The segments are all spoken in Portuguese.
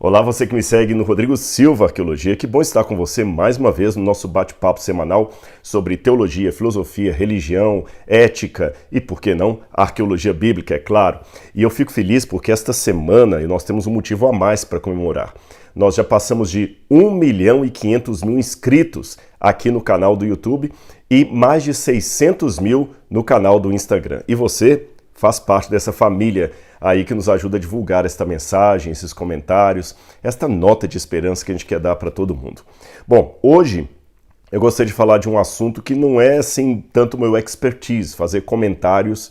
Olá, você que me segue no Rodrigo Silva Arqueologia. Que bom estar com você mais uma vez no nosso bate-papo semanal sobre teologia, filosofia, religião, ética e, por que não, arqueologia bíblica, é claro. E eu fico feliz porque esta semana nós temos um motivo a mais para comemorar. Nós já passamos de 1.500.000 inscritos aqui no canal do YouTube e mais de 600.000 no canal do Instagram. E você faz parte dessa família aí que nos ajuda a divulgar esta mensagem, esses comentários, esta nota de esperança que a gente quer dar para todo mundo. Bom, hoje eu gostaria de falar de um assunto que não é assim tanto meu expertise, fazer comentários,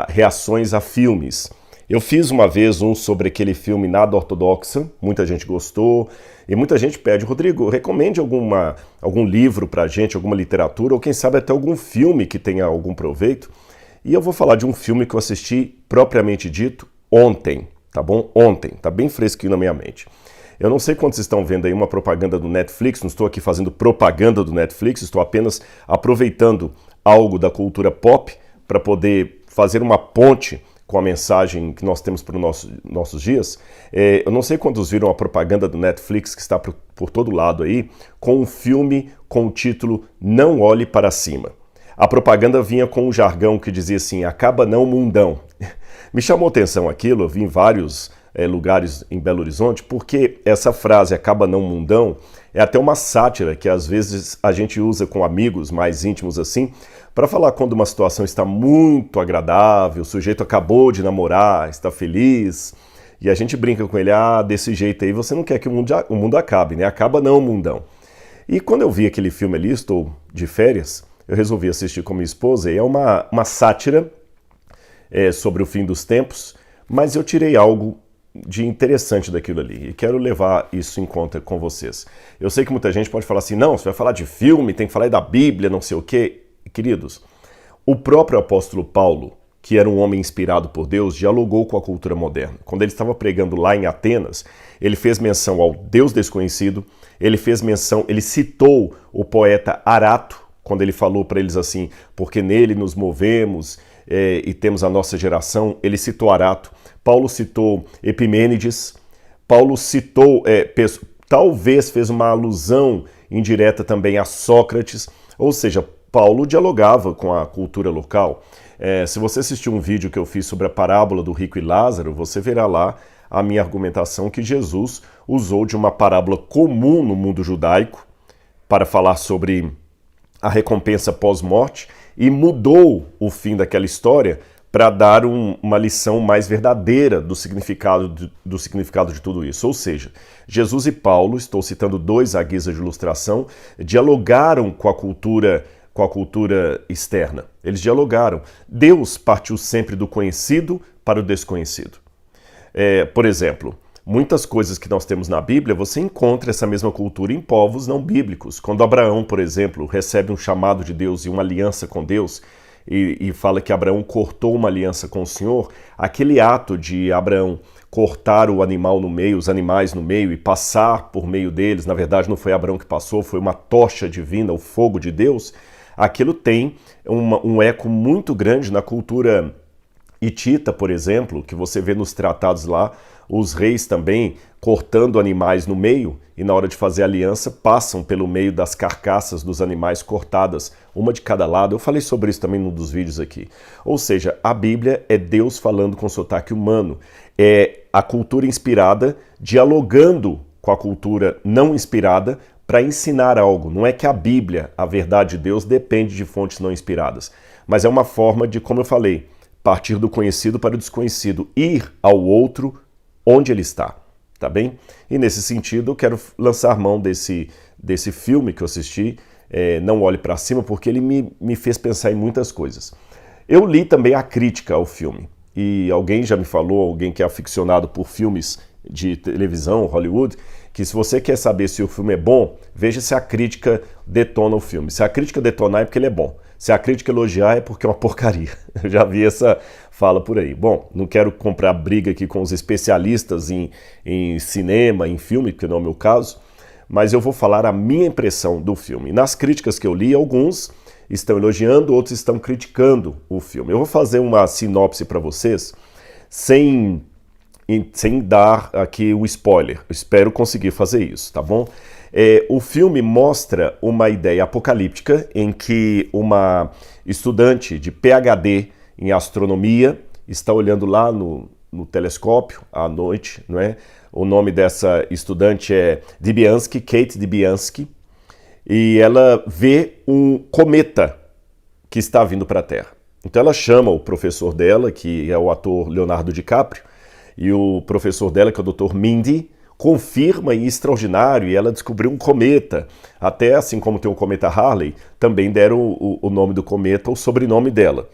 reações a filmes. Eu fiz uma vez um sobre aquele filme Nada Ortodoxa, muita gente gostou, e muita gente pede, Rodrigo, recomende algum livro pra gente, alguma literatura, ou quem sabe até algum filme que tenha algum proveito. E eu vou falar de um filme que eu assisti, propriamente dito, ontem, tá bom? Ontem, tá bem fresquinho na minha mente. Eu não sei quantos estão vendo aí uma propaganda do Netflix, não estou aqui fazendo propaganda do Netflix, estou apenas aproveitando algo da cultura pop para poder fazer uma ponte com a mensagem que nós temos para os nossos dias. Eu não sei quantos viram a propaganda do Netflix que está por todo lado aí, com um filme com o título Não Olhe Para Cima. A propaganda vinha com um jargão que dizia assim, acaba não mundão. Me chamou atenção aquilo, eu vi em vários lugares em Belo Horizonte, porque essa frase, acaba não mundão, é até uma sátira que às vezes a gente usa com amigos mais íntimos assim, para falar quando uma situação está muito agradável, o sujeito acabou de namorar, está feliz, e a gente brinca com ele, desse jeito aí você não quer que o mundo acabe, né? Acaba não mundão. E quando eu vi aquele filme ali, estou de férias, eu resolvi assistir com minha esposa e é uma sátira sobre o fim dos tempos, mas eu tirei algo de interessante daquilo ali e quero levar isso em conta com vocês. Eu sei que muita gente pode falar assim, não, você vai falar de filme, tem que falar da Bíblia, não sei o quê. Queridos, o próprio apóstolo Paulo, que era um homem inspirado por Deus, dialogou com a cultura moderna. Quando ele estava pregando lá em Atenas, ele fez menção ao Deus desconhecido, ele citou o poeta Arato, quando ele falou para eles assim, porque nele nos movemos e temos a nossa geração, ele citou Arato, Paulo citou Epimênides, Paulo citou, talvez fez uma alusão indireta também a Sócrates, ou seja, Paulo dialogava com a cultura local. Se você assistir um vídeo que eu fiz sobre a parábola do rico e Lázaro, você verá lá a minha argumentação que Jesus usou de uma parábola comum no mundo judaico para falar sobre a recompensa pós-morte e mudou o fim daquela história para dar uma lição mais verdadeira do significado de tudo isso. Ou seja, Jesus e Paulo, estou citando dois à guisa de ilustração, dialogaram com a cultura externa. Eles dialogaram. Deus partiu sempre do conhecido para o desconhecido. Por exemplo, muitas coisas que nós temos na Bíblia, você encontra essa mesma cultura em povos não bíblicos. Quando Abraão, por exemplo, recebe um chamado de Deus e uma aliança com Deus, e fala que Abraão cortou uma aliança com o Senhor, aquele ato de Abraão cortar o animal no meio, os animais no meio e passar por meio deles, na verdade não foi Abraão que passou, foi uma tocha divina, o fogo de Deus, aquilo tem um eco muito grande na cultura hitita, por exemplo, que você vê nos tratados lá, os reis também cortando animais no meio e na hora de fazer aliança passam pelo meio das carcaças dos animais cortadas, uma de cada lado. Eu falei sobre isso também num dos vídeos aqui. Ou seja, a Bíblia é Deus falando com sotaque humano, é a cultura inspirada dialogando com a cultura não inspirada para ensinar algo. Não é que a Bíblia, a verdade de Deus, depende de fontes não inspiradas, mas é uma forma de, como eu falei, partir do conhecido para o desconhecido, ir ao outro onde ele está, tá bem? E nesse sentido eu quero lançar mão desse filme que eu assisti, Não Olhe Para Cima, porque ele me fez pensar em muitas coisas. Eu li também a crítica ao filme, e alguém já me falou, alguém que é aficionado por filmes de televisão, Hollywood, que se você quer saber se o filme é bom, veja se a crítica detona o filme. Se a crítica detonar é porque ele é bom. Se a crítica elogiar é porque é uma porcaria. Eu já vi essa fala por aí. Bom, não quero comprar briga aqui com os especialistas em cinema, em filme, que não é o meu caso, mas eu vou falar a minha impressão do filme. Nas críticas que eu li, alguns estão elogiando, outros estão criticando o filme. Eu vou fazer uma sinopse para vocês, sem sem dar aqui o spoiler. Espero conseguir fazer isso, tá bom? O filme mostra uma ideia apocalíptica em que uma estudante de PhD em astronomia está olhando lá no telescópio à noite, não é? O nome dessa estudante é Dibiansky, Kate Dibiansky, e ela vê um cometa que está vindo para a Terra. Então ela chama o professor dela, que é o ator Leonardo DiCaprio, e o professor dela, que é o Dr. Mindy, confirma em extraordinário, e ela descobriu um cometa. Até assim como tem o cometa Halley, também deram o nome do cometa, o sobrenome dela.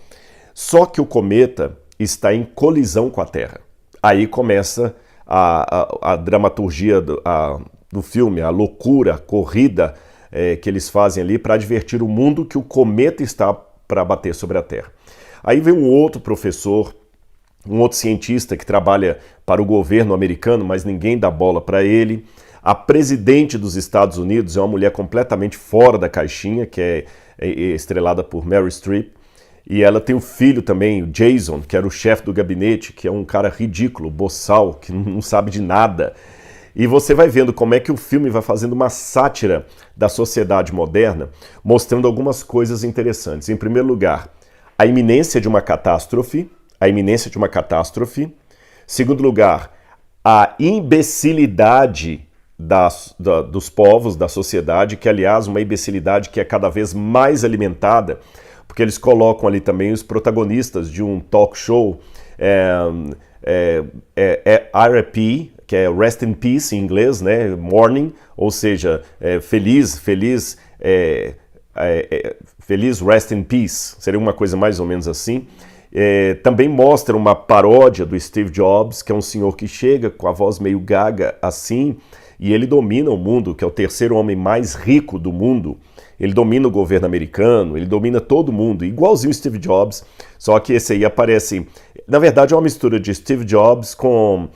Só que o cometa está em colisão com a Terra. Aí começa a dramaturgia do filme, a loucura, a corrida que eles fazem ali para advertir o mundo que o cometa está para bater sobre a Terra. Aí vem um outro professor, um outro cientista que trabalha para o governo americano, mas ninguém dá bola para ele. A presidente dos Estados Unidos é uma mulher completamente fora da caixinha, que é estrelada por Meryl Streep. E ela tem um filho também, o Jason, que era o chefe do gabinete, que é um cara ridículo, boçal, que não sabe de nada. E você vai vendo como é que o filme vai fazendo uma sátira da sociedade moderna, mostrando algumas coisas interessantes. Em primeiro lugar, a iminência de uma catástrofe. Segundo lugar, a imbecilidade dos povos, da sociedade, que aliás uma imbecilidade que é cada vez mais alimentada, porque eles colocam ali também os protagonistas de um talk show, RIP, que é Rest in Peace em inglês, né? Morning, ou seja, feliz Rest in Peace, seria uma coisa mais ou menos assim. Também mostra uma paródia do Steve Jobs, que é um senhor que chega com a voz meio gaga assim, e ele domina o mundo, que é o terceiro homem mais rico do mundo. Ele domina o governo americano, ele domina todo mundo, igualzinho Steve Jobs, só que esse aí aparece... Na verdade é uma mistura de Steve Jobs com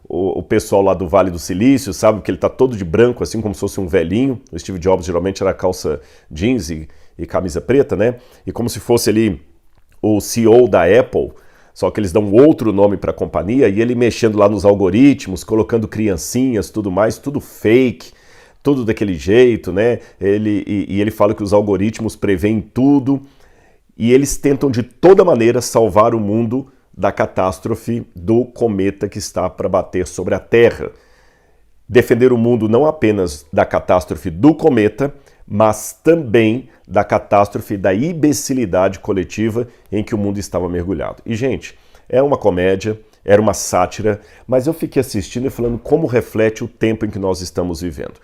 o pessoal lá do Vale do Silício, sabe? Que ele tá todo de branco, assim como se fosse um velhinho. O Steve Jobs geralmente era calça jeans e camisa preta, né? E como se fosse ali o CEO da Apple, só que eles dão outro nome para a companhia, e ele mexendo lá nos algoritmos, colocando criancinhas, tudo mais, tudo fake, tudo daquele jeito, né? Ele fala que os algoritmos preveem tudo, e eles tentam de toda maneira salvar o mundo da catástrofe do cometa que está para bater sobre a Terra. Defender o mundo não apenas da catástrofe do cometa, mas também da catástrofe da imbecilidade coletiva em que o mundo estava mergulhado. E, gente, é uma comédia, era uma sátira, mas eu fiquei assistindo e falando como reflete o tempo em que nós estamos vivendo.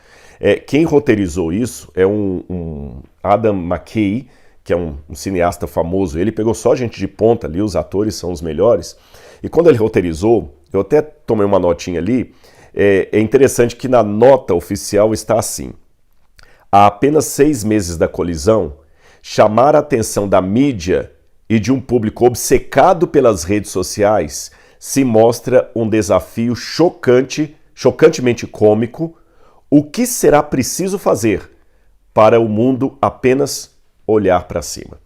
Quem roteirizou isso é um Adam McKay, que é um cineasta famoso. Ele pegou só gente de ponta ali, os atores são os melhores. E quando ele roteirizou, eu até tomei uma notinha ali, é interessante que na nota oficial está assim: há apenas 6 meses da colisão, chamar a atenção da mídia e de um público obcecado pelas redes sociais se mostra um desafio chocantemente cômico. O que será preciso fazer para o mundo apenas olhar para cima?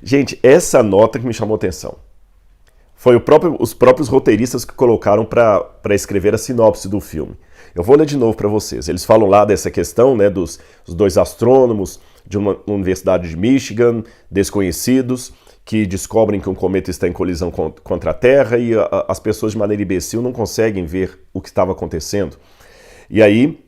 Gente, essa nota que me chamou a atenção. Foi os próprios roteiristas que colocaram para escrever a sinopse do filme. Eu vou ler de novo para vocês. Eles falam lá dessa questão, né, dos 2 astrônomos de uma universidade de Michigan, desconhecidos, que descobrem que um cometa está em colisão contra a Terra, e as pessoas de maneira imbecil não conseguem ver o que estava acontecendo. E aí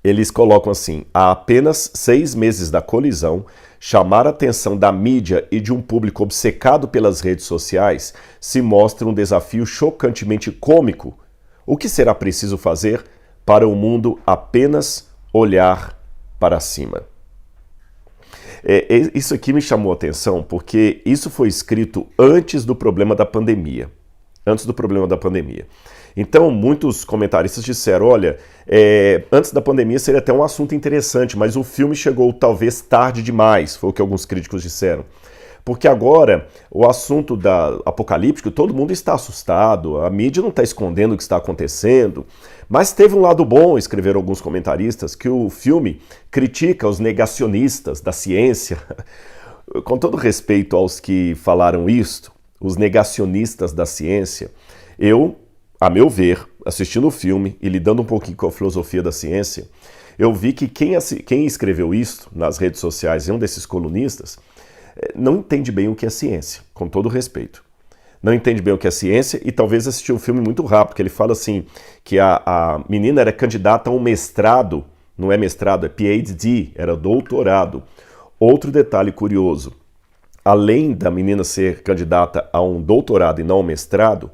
eles colocam assim: há apenas 6 meses da colisão, chamar a atenção da mídia e de um público obcecado pelas redes sociais se mostra um desafio chocantemente cômico. O que será preciso fazer para o mundo apenas olhar para cima? Isso aqui me chamou a atenção porque isso foi escrito antes do problema da pandemia. Então, muitos comentaristas disseram, olha, antes da pandemia seria até um assunto interessante, mas o filme chegou talvez tarde demais, foi o que alguns críticos disseram. Porque agora, o assunto apocalíptico, todo mundo está assustado, a mídia não está escondendo o que está acontecendo, mas teve um lado bom, escreveram alguns comentaristas, que o filme critica os negacionistas da ciência. Com todo respeito aos que falaram isto, os negacionistas da ciência, eu a meu ver, assistindo o filme e lidando um pouquinho com a filosofia da ciência, eu vi que quem escreveu isso nas redes sociais, um desses colunistas, não entende bem o que é ciência, com todo respeito. Não entende bem o que é ciência e talvez assistiu o filme muito rápido, porque ele fala assim, que a menina era candidata a um mestrado, não é mestrado, é PhD, era doutorado. Outro detalhe curioso, além da menina ser candidata a um doutorado e não um mestrado,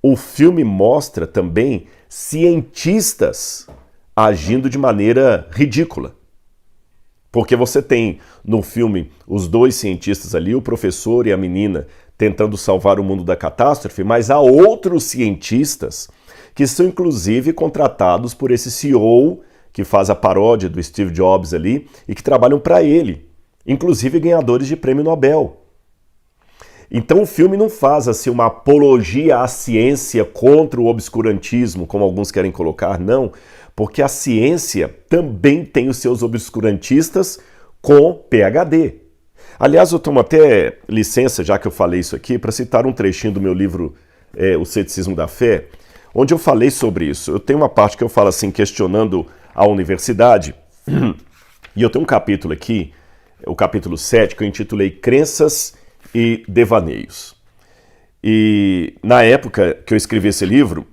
o filme mostra também cientistas agindo de maneira ridícula. Porque você tem no filme os dois cientistas ali, o professor e a menina, tentando salvar o mundo da catástrofe, mas há outros cientistas que são inclusive contratados por esse CEO que faz a paródia do Steve Jobs ali e que trabalham para ele, inclusive ganhadores de prêmio Nobel. Então o filme não faz assim uma apologia à ciência contra o obscurantismo, como alguns querem colocar, não, porque a ciência também tem os seus obscurantistas com PhD. Aliás, eu tomo até licença, já que eu falei isso aqui, para citar um trechinho do meu livro O Ceticismo da Fé, onde eu falei sobre isso. Eu tenho uma parte que eu falo assim, questionando a universidade, e eu tenho um capítulo aqui, o capítulo 7, que eu intitulei Crenças e Devaneios. E na época que eu escrevi esse livro,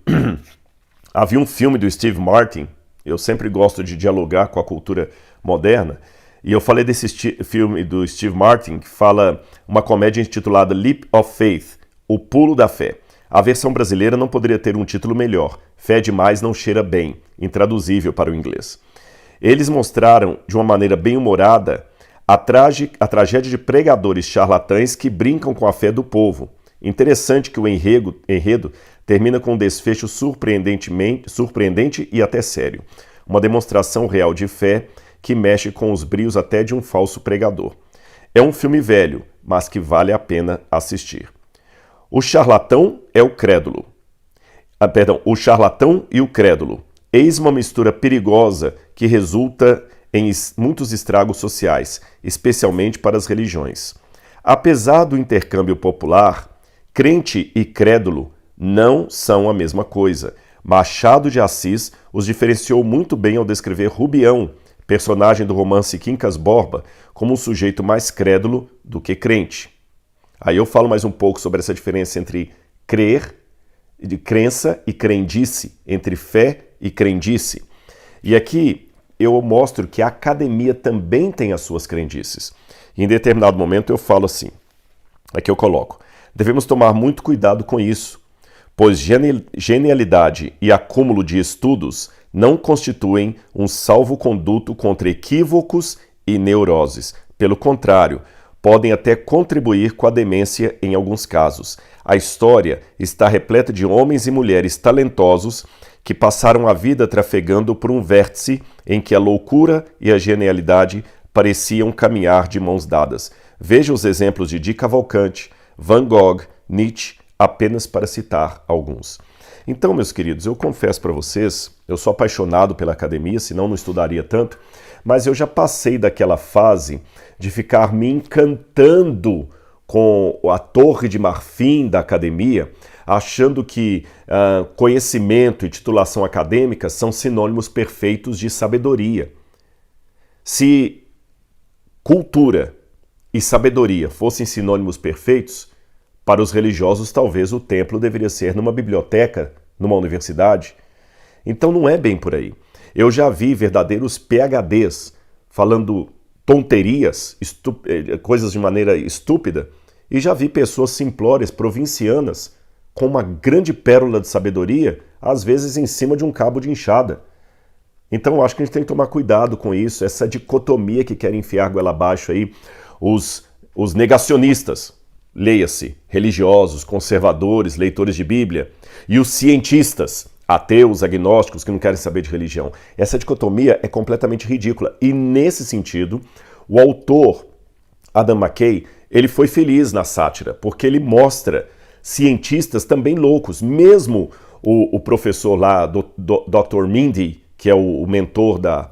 havia um filme do Steve Martin, eu sempre gosto de dialogar com a cultura moderna, e eu falei desse filme do Steve Martin, que fala uma comédia intitulada Leap of Faith, O Pulo da Fé. A versão brasileira não poderia ter um título melhor, Fé demais não cheira bem, intraduzível para o inglês. Eles mostraram, de uma maneira bem humorada, a tragédia de pregadores charlatães que brincam com a fé do povo. Interessante que o enredo termina com um desfecho surpreendente e até sério. Uma demonstração real de fé que mexe com os brios até de um falso pregador. É um filme velho, mas que vale a pena assistir. O charlatão é o crédulo. O charlatão e o crédulo. Eis uma mistura perigosa que resulta em muitos estragos sociais, especialmente para as religiões. Apesar do intercâmbio popular, crente e crédulo não são a mesma coisa. Machado de Assis os diferenciou muito bem ao descrever Rubião, personagem do romance Quincas Borba, como um sujeito mais crédulo do que crente. Aí eu falo mais um pouco sobre essa diferença entre crer, de crença e crendice, entre fé e crendice. E aqui eu mostro que a academia também tem as suas crendices. E em determinado momento eu falo assim, aqui eu coloco, devemos tomar muito cuidado com isso, pois genialidade e acúmulo de estudos não constituem um salvo-conduto contra equívocos e neuroses. Pelo contrário, podem até contribuir com a demência em alguns casos. A história está repleta de homens e mulheres talentosos que passaram a vida trafegando por um vértice em que a loucura e a genialidade pareciam caminhar de mãos dadas. Veja os exemplos de Di Cavalcanti, Van Gogh, Nietzsche, apenas para citar alguns. Então, meus queridos, eu confesso para vocês, eu sou apaixonado pela academia, senão não estudaria tanto, mas eu já passei daquela fase de ficar me encantando com a torre de marfim da academia, achando que conhecimento e titulação acadêmica são sinônimos perfeitos de sabedoria. Se cultura e sabedoria fossem sinônimos perfeitos, para os religiosos talvez o templo deveria ser numa biblioteca, numa universidade. Então não é bem por aí. Eu já vi verdadeiros PhDs falando tonterias, coisas de maneira estúpida, e já vi pessoas simplórias, provincianas, com uma grande pérola de sabedoria, às vezes em cima de um cabo de enxada. Então eu acho que a gente tem que tomar cuidado com isso, essa dicotomia que querem enfiar goela abaixo aí, os negacionistas, leia-se, religiosos, conservadores, leitores de Bíblia, e os cientistas, ateus, agnósticos, que não querem saber de religião. Essa dicotomia é completamente ridícula. E nesse sentido, o autor Adam McKay, ele foi feliz na sátira, porque ele mostra cientistas também loucos. Mesmo o professor lá, Dr. Mindy, que é o mentor da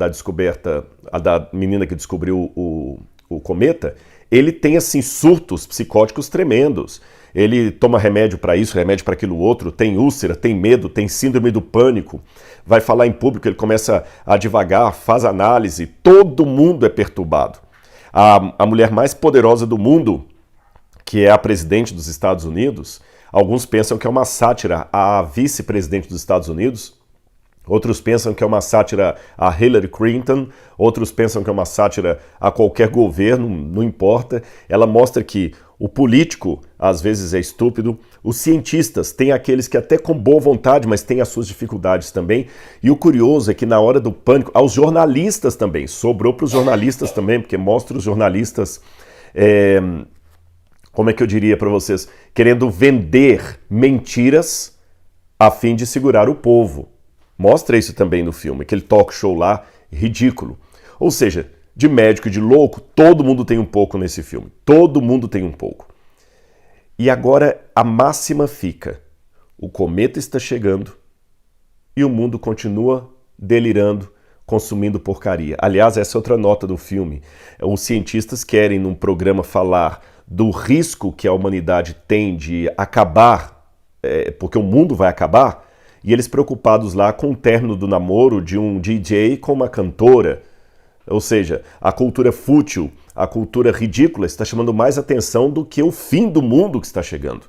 descoberta, da menina que descobriu o cometa, ele tem assim surtos psicóticos tremendos. ele toma remédio para isso, remédio para aquilo outro, tem úlcera, tem medo, tem síndrome do pânico, vai falar em público, ele começa a divagar, faz análise, todo mundo é perturbado. A mulher mais poderosa do mundo, que é a presidente dos Estados Unidos, alguns pensam que é uma sátira à vice-presidente dos Estados Unidos, outros pensam que é uma sátira a Hillary Clinton, outros pensam que é uma sátira a qualquer governo, não importa. Ela mostra que o político, às vezes, é estúpido, os cientistas, tem aqueles que até com boa vontade, mas têm as suas dificuldades também. E o curioso é que na hora do pânico, aos jornalistas também, sobrou para os jornalistas também, porque mostra os jornalistas, como é que eu diria para vocês, querendo vender mentiras a fim de segurar o povo. Mostra isso também no filme, aquele talk show lá, ridículo. Ou seja, de médico e de louco, todo mundo tem um pouco nesse filme. Todo mundo tem um pouco. E agora a máxima fica. O cometa está chegando e o mundo continua delirando, consumindo porcaria. Aliás, essa é outra nota do filme. Os cientistas querem, num programa, falar do risco que a humanidade tem de acabar, porque o mundo vai acabar, e eles preocupados lá com o término do namoro de um DJ com uma cantora. Ou seja, a cultura fútil, a cultura ridícula está chamando mais atenção do que o fim do mundo que está chegando.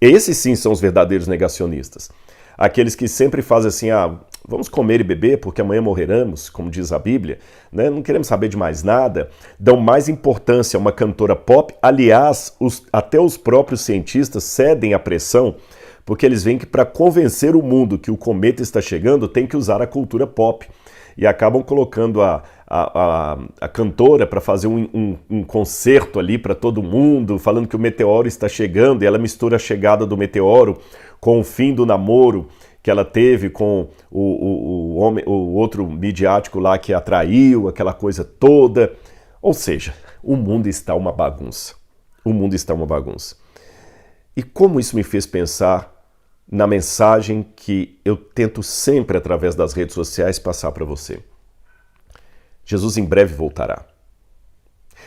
Esses sim são os verdadeiros negacionistas. Aqueles que sempre fazem assim, vamos comer e beber porque amanhã morreremos, como diz a Bíblia, né? Não queremos saber de mais nada, dão mais importância a uma cantora pop. Aliás, até os próprios cientistas cedem à pressão, porque eles veem que para convencer o mundo que o cometa está chegando, tem que usar a cultura pop. E acabam colocando a cantora para fazer um concerto ali para todo mundo, falando que o meteoro está chegando, e ela mistura a chegada do meteoro com o fim do namoro que ela teve com o outro midiático lá que atraiu, aquela coisa toda. Ou seja, o mundo está uma bagunça. O mundo está uma bagunça. E como isso me fez pensar na mensagem que eu tento sempre, através das redes sociais, passar para você. Jesus em breve voltará.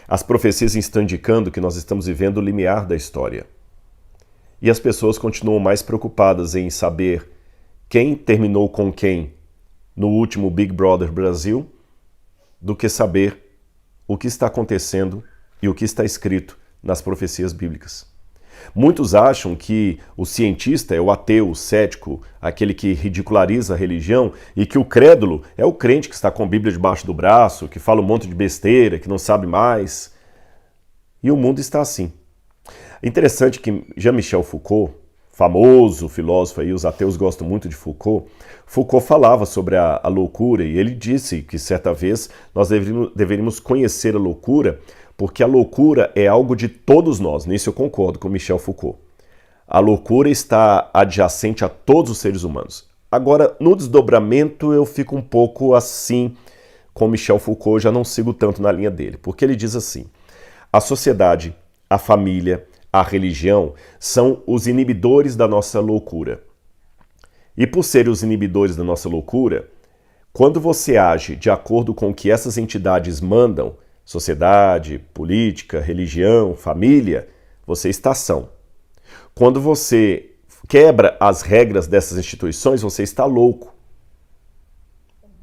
As profecias estão indicando que nós estamos vivendo o limiar da história. E as pessoas continuam mais preocupadas em saber quem terminou com quem no último Big Brother Brasil do que saber o que está acontecendo e o que está escrito nas profecias bíblicas. Muitos acham que o cientista é o ateu, o cético, aquele que ridiculariza a religião, e que o crédulo é o crente que está com a Bíblia debaixo do braço, que fala um monte de besteira, que não sabe mais. E o mundo está assim. É interessante que Jean-Michel Foucault, famoso filósofo aí, os ateus gostam muito de Foucault, Foucault falava sobre a loucura, e ele disse que certa vez nós deveríamos conhecer a loucura, porque a loucura é algo de todos nós. Nisso eu concordo com Michel Foucault. A loucura está adjacente a todos os seres humanos. Agora, no desdobramento, eu fico um pouco assim com Michel Foucault, já não sigo tanto na linha dele, porque ele diz assim: a sociedade, a família, a religião são os inibidores da nossa loucura. E por serem os inibidores da nossa loucura, quando você age de acordo com o que essas entidades mandam, sociedade, política, religião, família, você está são. Quando você quebra as regras dessas instituições, você está louco.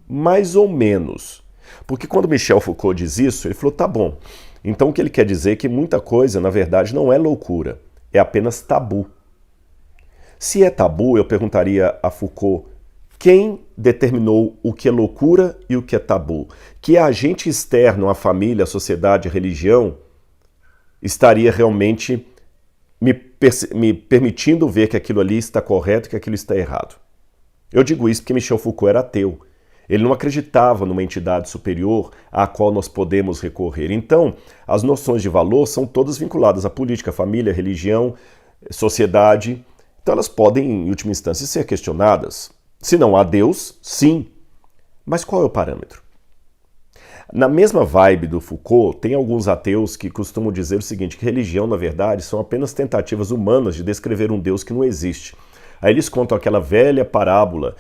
Mais ou menos. Porque quando Michel Foucault diz isso, ele falou, tá bom. Então o que ele quer dizer é que muita coisa, na verdade, não é loucura, é apenas tabu. Se é tabu, eu perguntaria a Foucault, quem determinou o que é loucura e o que é tabu? Que agente externo à família, à sociedade, à religião, estaria realmente me permitindo ver que aquilo ali está correto e que aquilo está errado? Eu digo isso porque Michel Foucault era ateu. Ele não acreditava numa entidade superior à qual nós podemos recorrer. Então, as noções de valor são todas vinculadas à política, família, religião, sociedade. Então elas podem, em última instância, ser questionadas. Se não há Deus, sim. Mas qual é o parâmetro? Na mesma vibe do Foucault, tem alguns ateus que costumam dizer o seguinte, que religião, na verdade, são apenas tentativas humanas de descrever um Deus que não existe. Aí eles contam aquela velha parábola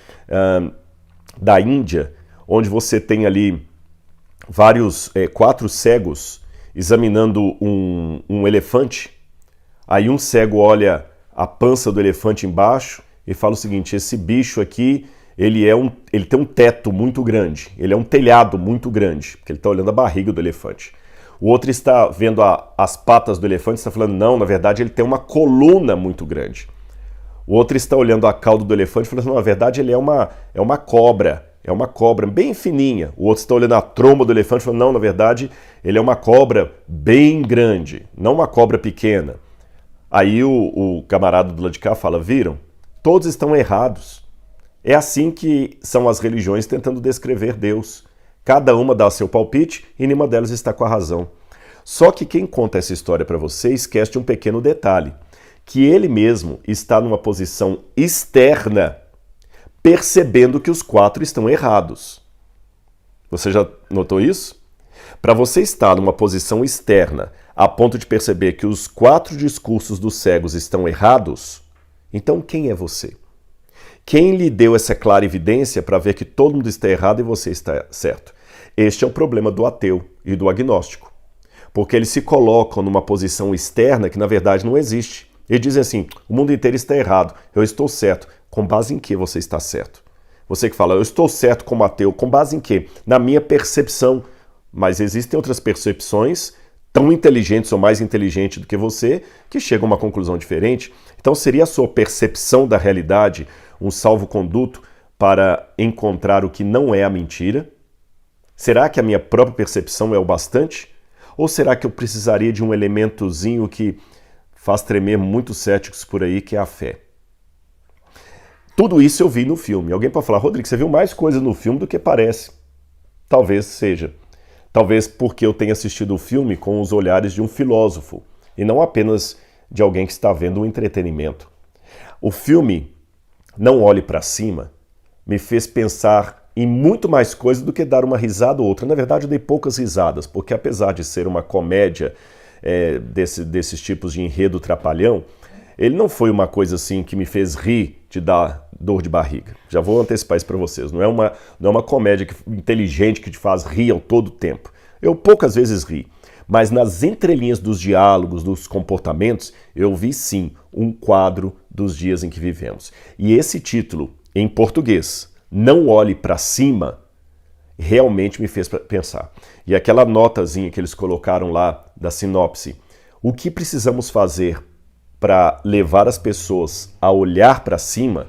da Índia, onde você tem ali quatro cegos examinando um elefante. Aí um cego olha a pança do elefante embaixo e fala o seguinte: esse bicho aqui, ele tem um teto muito grande, ele é um telhado muito grande, porque ele está olhando a barriga do elefante. O outro está vendo as patas do elefante e está falando, não, na verdade ele tem uma coluna muito grande. O outro está olhando a cauda do elefante e falando, não, na verdade ele é uma cobra bem fininha. O outro está olhando a tromba do elefante e falando, não, na verdade ele é uma cobra bem grande, não uma cobra pequena. Aí o camarada do lado de cá fala, viram? Todos estão errados. É assim que são as religiões tentando descrever Deus. Cada uma dá seu palpite e nenhuma delas está com a razão. Só que quem conta essa história para você esquece de um pequeno detalhe, que ele mesmo está numa posição externa, percebendo que os 4 estão errados. Você já notou isso? Para você estar numa posição externa, a ponto de perceber que os 4 discursos dos cegos estão errados, então quem é você? Quem lhe deu essa clara evidência para ver que todo mundo está errado e você está certo? Este é o problema do ateu e do agnóstico. Porque eles se colocam numa posição externa que na verdade não existe. Eles dizem assim, o mundo inteiro está errado, eu estou certo. Com base em que você está certo? Você que fala, eu estou certo como ateu, com base em quê? Na minha percepção. Mas existem outras percepções tão inteligentes ou mais inteligentes do que você que chegam a uma conclusão diferente. Então seria a sua percepção da realidade um salvo-conduto para encontrar o que não é a mentira? Será que a minha própria percepção é o bastante? Ou será que eu precisaria de um elementozinho que faz tremer muitos céticos por aí, que é a fé? Tudo isso eu vi no filme. Alguém pode falar, Rodrigo, você viu mais coisa no filme do que parece. Talvez seja. Talvez porque eu tenha assistido o filme com os olhares de um filósofo e não apenas de alguém que está vendo um entretenimento. O filme Não Olhe para Cima me fez pensar em muito mais coisa do que dar uma risada ou outra. Na verdade, eu dei poucas risadas, porque apesar de ser uma comédia desses tipos de enredo trapalhão, ele não foi uma coisa assim que me fez rir de dar dor de barriga. Já vou antecipar isso para vocês. Não é uma comédia inteligente que te faz rir ao todo tempo. Eu poucas vezes ri, mas nas entrelinhas dos diálogos, dos comportamentos, eu vi sim um quadro dos dias em que vivemos. E esse título, em português, Não Olhe para Cima, realmente me fez pensar. E aquela notazinha que eles colocaram lá da sinopse, o que precisamos fazer para levar as pessoas a olhar para cima,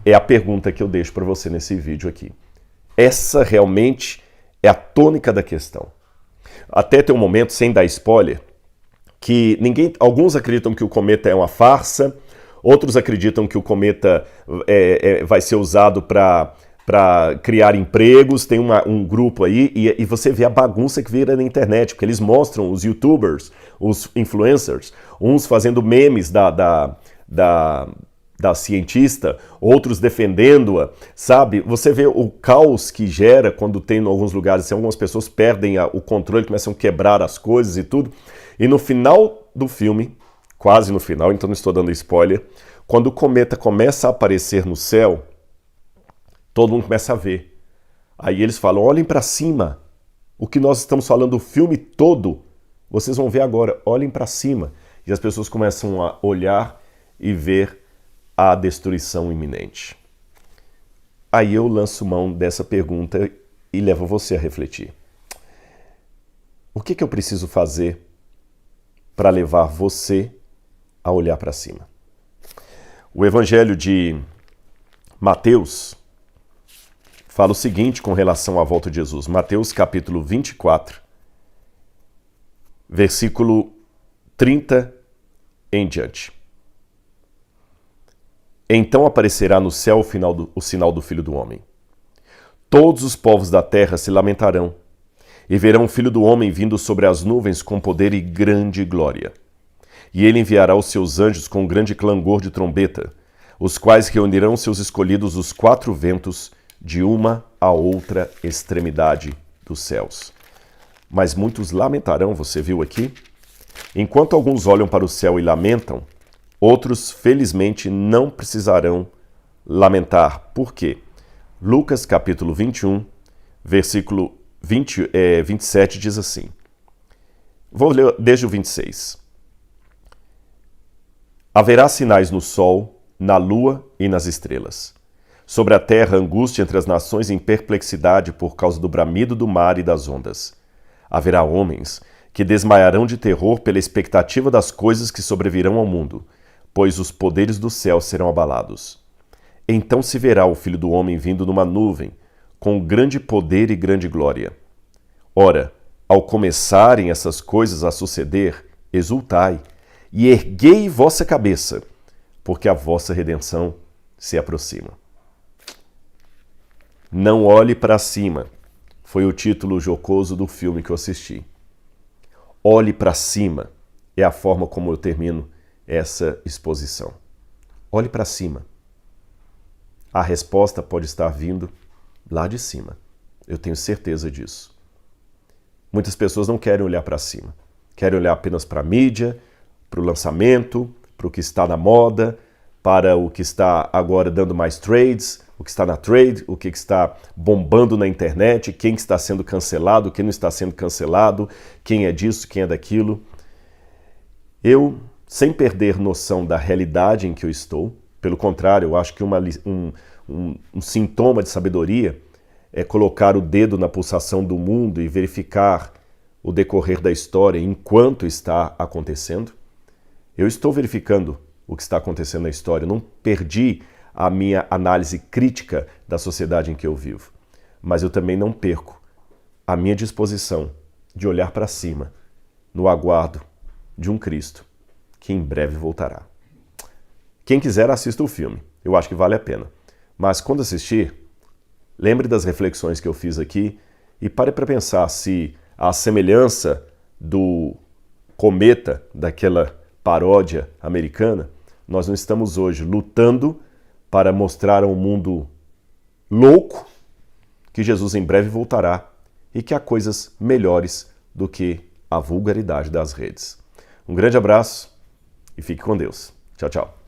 é a pergunta que eu deixo para você nesse vídeo aqui. Essa realmente é a tônica da questão. Até tem um momento, sem dar spoiler, que alguns acreditam que o cometa é uma farsa, outros acreditam que o cometa vai ser usado para criar empregos. Tem um grupo aí e você vê a bagunça que vira na internet, porque eles mostram os youtubers, os influencers, uns fazendo memes da cientista, outros defendendo-a, sabe? Você vê o caos que gera quando tem em alguns lugares, algumas pessoas perdem o controle, começam a quebrar as coisas e tudo. E no final do filme, quase no final, então não estou dando spoiler, quando o cometa começa a aparecer no céu, todo mundo começa a ver. Aí eles falam, olhem para cima. O que nós estamos falando o filme todo, vocês vão ver agora, olhem para cima. E as pessoas começam a olhar e ver a destruição iminente. Aí eu lanço mão dessa pergunta e levo você a refletir. O que eu preciso fazer para levar você a olhar para cima? O Evangelho de Mateus fala o seguinte com relação à volta de Jesus. Mateus capítulo 24, versículo 30 em diante. Então aparecerá no céu o sinal do Filho do Homem. Todos os povos da terra se lamentarão e verão o Filho do Homem vindo sobre as nuvens com poder e grande glória. E ele enviará os seus anjos com grande clangor de trombeta, os quais reunirão seus escolhidos dos 4 ventos, de uma a outra extremidade dos céus. Mas muitos lamentarão, você viu aqui? Enquanto alguns olham para o céu e lamentam, outros, felizmente, não precisarão lamentar. Por quê? Lucas capítulo 21, versículo 27 diz assim. Vou ler desde o 26. Haverá sinais no sol, na lua e nas estrelas. Sobre a terra, angústia entre as nações em perplexidade por causa do bramido do mar e das ondas. Haverá homens que desmaiarão de terror pela expectativa das coisas que sobrevirão ao mundo, pois os poderes do céu serão abalados. Então se verá o Filho do Homem vindo numa nuvem, com grande poder e grande glória. Ora, ao começarem essas coisas a suceder, exultai e erguei vossa cabeça, porque a vossa redenção se aproxima. Não olhe para cima, foi o título jocoso do filme que eu assisti. Olhe para cima é a forma como eu termino essa exposição. Olhe para cima. A resposta pode estar vindo lá de cima. Eu tenho certeza disso. Muitas pessoas não querem olhar para cima. Querem olhar apenas para a mídia, para o lançamento, para o que está na moda, para o que está agora dando mais trades, o que está na trade, o que está bombando na internet, quem está sendo cancelado, quem não está sendo cancelado, quem é disso, quem é daquilo. Eu, sem perder noção da realidade em que eu estou, pelo contrário, eu acho que um sintoma de sabedoria é colocar o dedo na pulsação do mundo e verificar o decorrer da história enquanto está acontecendo. Eu estou verificando o que está acontecendo na história, não perdi a minha análise crítica da sociedade em que eu vivo, mas eu também não perco a minha disposição de olhar para cima, no aguardo de um Cristo que em breve voltará. Quem quiser, assista o filme, eu acho que vale a pena. Mas quando assistir, lembre das reflexões que eu fiz aqui e pare para pensar se a semelhança do cometa, daquela paródia americana, nós não estamos hoje lutando para mostrar ao mundo louco que Jesus em breve voltará e que há coisas melhores do que a vulgaridade das redes. Um grande abraço e fique com Deus. Tchau, tchau.